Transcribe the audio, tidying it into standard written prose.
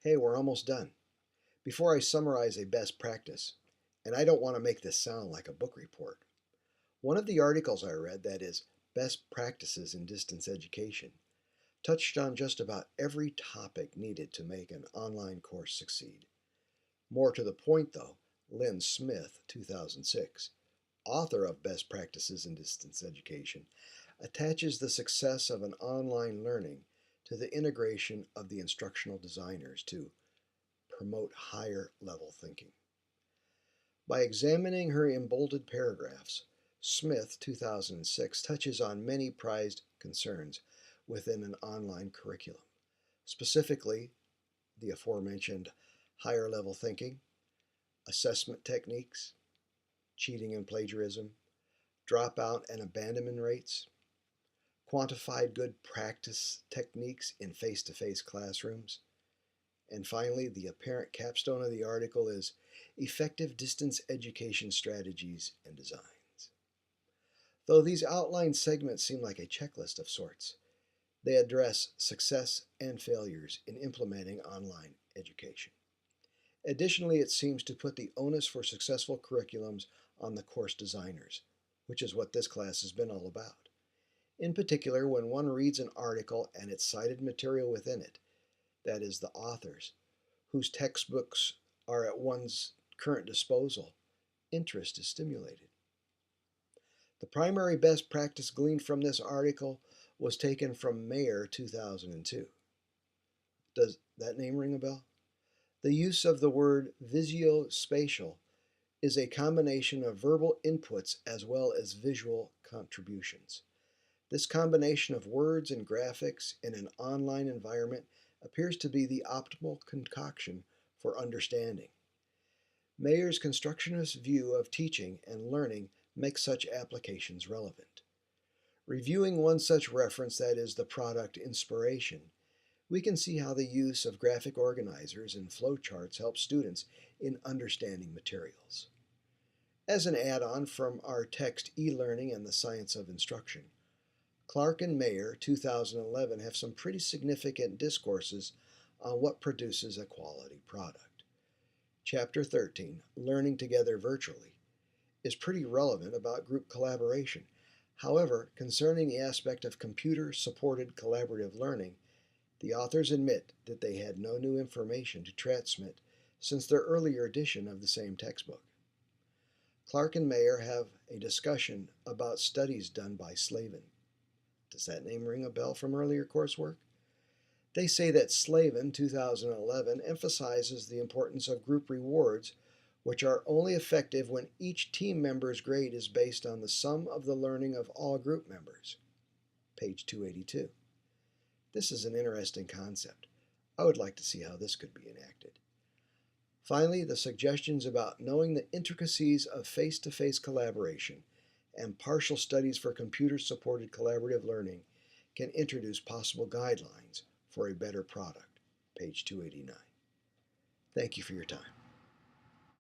Hey, we're almost done. Before I summarize a best practice, and I don't want to make this sound like a book report, one of the articles I read, that is, Best Practices in Distance Education, touched on just about every topic needed to make an online course succeed. More to the point, though, Lynn Smith, 2006, author of Best Practices in Distance Education, attaches the success of an online learning to the integration of the instructional designers to promote higher level thinking. By examining her emboldened paragraphs, Smith, 2006, touches on many prized concerns within an online curriculum, specifically the aforementioned higher level thinking, assessment techniques, cheating and plagiarism, dropout and abandonment rates, quantified good practice techniques in face to face classrooms, and finally, the apparent capstone of the article is effective distance education strategies and designs. Though these outlined segments seem like a checklist of sorts, they address success and failures in implementing online education. Additionally, it seems to put the onus for successful curriculums on the course designers, which is what this class has been all about. In particular, when one reads an article and its cited material within it, that is, the authors, whose textbooks are at one's current disposal, interest is stimulated. The primary best practice gleaned from this article was taken from Mayer 2002. Does that name ring a bell? The use of the word visuospatial is a combination of verbal inputs as well as visual contributions. This combination of words and graphics in an online environment appears to be the optimal concoction for understanding. Mayer's constructionist view of teaching and learning makes such applications relevant. Reviewing one such reference, that is, the product Inspiration, we can see how the use of graphic organizers and flowcharts helps students in understanding materials. As an add-on from our text E-Learning and the Science of Instruction, Clark and Mayer, 2011, have some pretty significant discourses on what produces a quality product. Chapter 13, Learning Together Virtually, is pretty relevant about group collaboration. However, concerning the aspect of computer-supported collaborative learning, the authors admit that they had no new information to transmit since their earlier edition of the same textbook. Clark and Mayer have a discussion about studies done by Slavin. Does that name ring a bell from earlier coursework? They say that Slavin, 2011, emphasizes the importance of group rewards, which are only effective when each team member's grade is based on the sum of the learning of all group members. Page 282. This is an interesting concept. I would like to see how this could be enacted. Finally, the suggestions about knowing the intricacies of face-to-face collaboration and partial studies for computer-supported collaborative learning can introduce possible guidelines for a better product. Page 289. Thank you for your time.